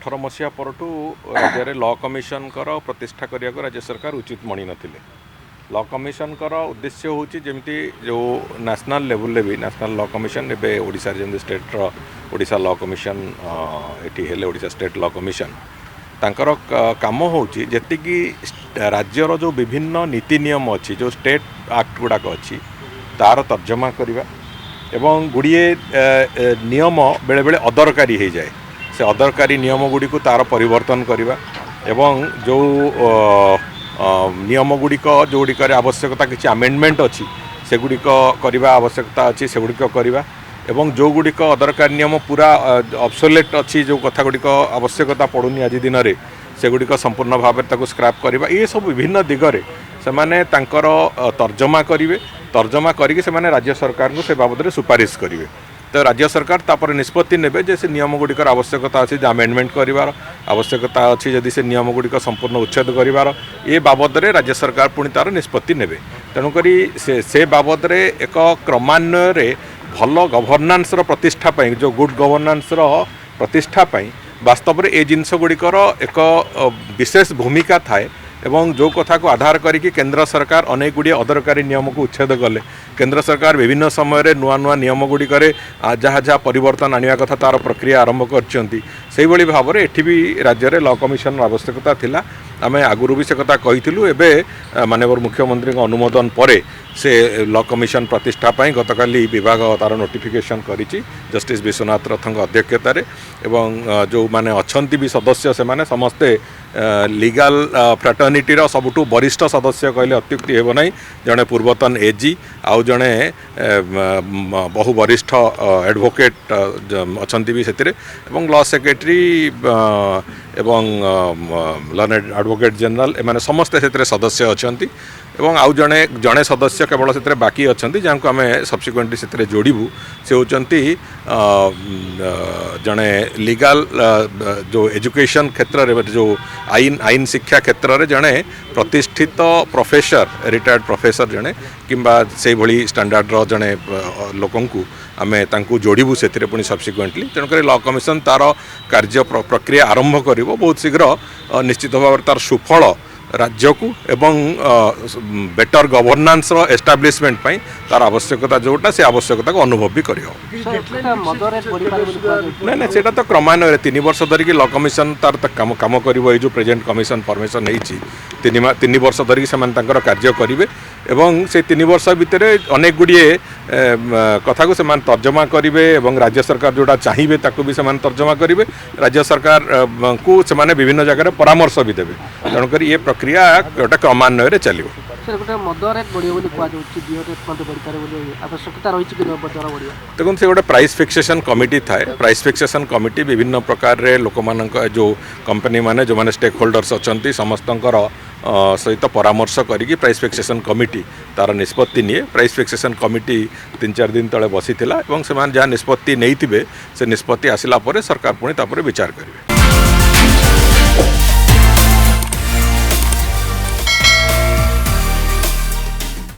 2018 मसीहा परठू राज्य law commission प्रतिष्ठा करने को राज्य सरकार उचित मणि नथिले। लॉ कमिशन उद्देश्य हूँ जमी जो नेशनल लेवल भी नेशनल लॉ कमिशन एवं ओडिशा जमी स्टेट ओडिशा लॉ कमिशन ये हेले ओडिशा स्टेट लॉ कमिशन तांकर काम हूँ जी राज्यर जो विभिन्न नीति नियम अच्छी जो स्टेट एक्ट गुड़ाक अच्छी तार तर्जमा करवा एवं गुड़िए नियम बेले बेले अदरकारी हो जाए से अदरकारी नियम गुड़ी को तार परिवर्तन करवा एवं जो नियम गुड़िक जो गुड़िक आवश्यकता किसी आमेंडमेंट अच्छी से गुड़िक करवा आवश्यकता अच्छी से गुड़िक करवा एवं जो गुड़िक अदरकारी नियम पूरा ऑब्सोलेट अच्छी जो कथा गुड़िक आवश्यकता पड़ुनी आज दिन में से गुड़िक संपूर्ण भाव में स्क्रैप करवा ये सब विभिन्न दिगरे से माने तांकर तर्जमा करेंगे तर्जमा करके से माने राज्य सरकार को से बाबद सुपारिश करेंगे तो राज्य सरकार तापर निष्पत्ति नेबे जे से नियम गुड़िकर आवश्यकता अच्छी आमेंडमेंट करार आवश्यकता अच्छी जदि से नियम गुड़िक संपूर्ण उच्छेद करार ये बाबद में राज्य सरकार पुणी तार निष्पत्ति नेबे तेणुक से बाबद में एक क्रमान्वय भल गवर्नान्स प्रतिष्ठा जो गुड गवर्नान्स प्रतिष्ठा वास्तव में ये जिनस गुड़िकर एक विशेष भूमिका थाए एवं जो कथा को आधार करिक केंद्र सरकार अनेक गुड़िए अदरकारी नियम को उच्छेद कले केंद्र सरकार विभिन्न समय नुआ नुआ नियम गुड़िकर जहाँ जहाँ परिवर्तन आने कथा तार प्रक्रिया आरंभ कर भाव में एठी भी राज्य में लॉ कमिशन आवश्यकता थिला आम आगुरी भी से कथा कही एवं माननीय मुख्यमंत्री अनुमोदन पर से लॉ कमिशन प्रतिष्ठा गतकाली विभाग तार नोटिफिकेशन करिछि जस्टिस विश्वनाथ रथଙ୍କ अध्यक्षतार एवं जो माने अछंती भी सदस्य से माने समस्ते लीगल फ्राटर्निटी सबुठु वरिष्ठ सदस्य कहले अत्युक्ति हेब नहीं जड़े पूर्वतन एजी आउ जड़े बहु वरिष्ठ एडवोकेट अछंती भी से लॉ सेक्रेटरी एवं लर्नेड एडवोकेट जनरल एमाने समस्ते से सदस्य अछंती एवं आउ जड़े जड़े सदस्य केवल से बाकी अच्छा जहाँ को आम सब्सिक्वेंटली से जोड़ू से होती जड़े लीगल जो एजुकेशन क्षेत्र में जो आईन शिक्षा क्षेत्र में जड़े प्रतिष्ठित प्रोफेसर रिटायर्ड प्रोफेसर जड़े किंबा से भली स्टैंडर्ड जड़े लोकंकु आमे तांकु जोड़ू से पुणी सब्सिक्वेंटली तेणुक लॉ कमिशन तार कार्य प्रक्रिया आरंभ कर बहुत शीघ्र निश्चित भाव तार सुफल राज्य को एवं बेटर गवर्नान्स एस्टाब्लिशमेंट पाई तार आवश्यकता जोटा से आवश्यकता को अनुभव भी कर ना सेटा तो क्रमान्वय 3 वर्ष धरिकी लॉ कमिशन तार काम काम कर जो प्रेजेंट कमिशन फॉर्मेशन होती 3 वर्ष धरिकी से कार्य करेंगे एवं से 3 वर्ष भितर अनेक गुड़िए कथा को से तर्जमा करेंगे एवं राज्य सरकार जोड़ा चाहिए ताकू भी से तर्जमा करेंगे राज्य सरकार को से विभिन्न जगह परामर्श भी देवे तेणुक ये प्रक्रिया गोटे क्रमान्वय चलो देखो से गोटे प्राइस फिक्सेशन कमिटी थाए प्राइस फिक्सेशन कमिटी विभिन्न प्रकार रे लोक मान जो कंपनी माने जो माने स्टेक होल्डर्स अच्छा समस्त सहित परामर्श करी प्राइस फिक्सेशन कमिटी तार निष्पत्ति निए प्राइस फिक्सेशन कमिटी 3-4 दिन तले बसी जहाँ निष्पत्ति नहीं से निष्पत्ति आसला सरकार पुणी विचार करेंगे।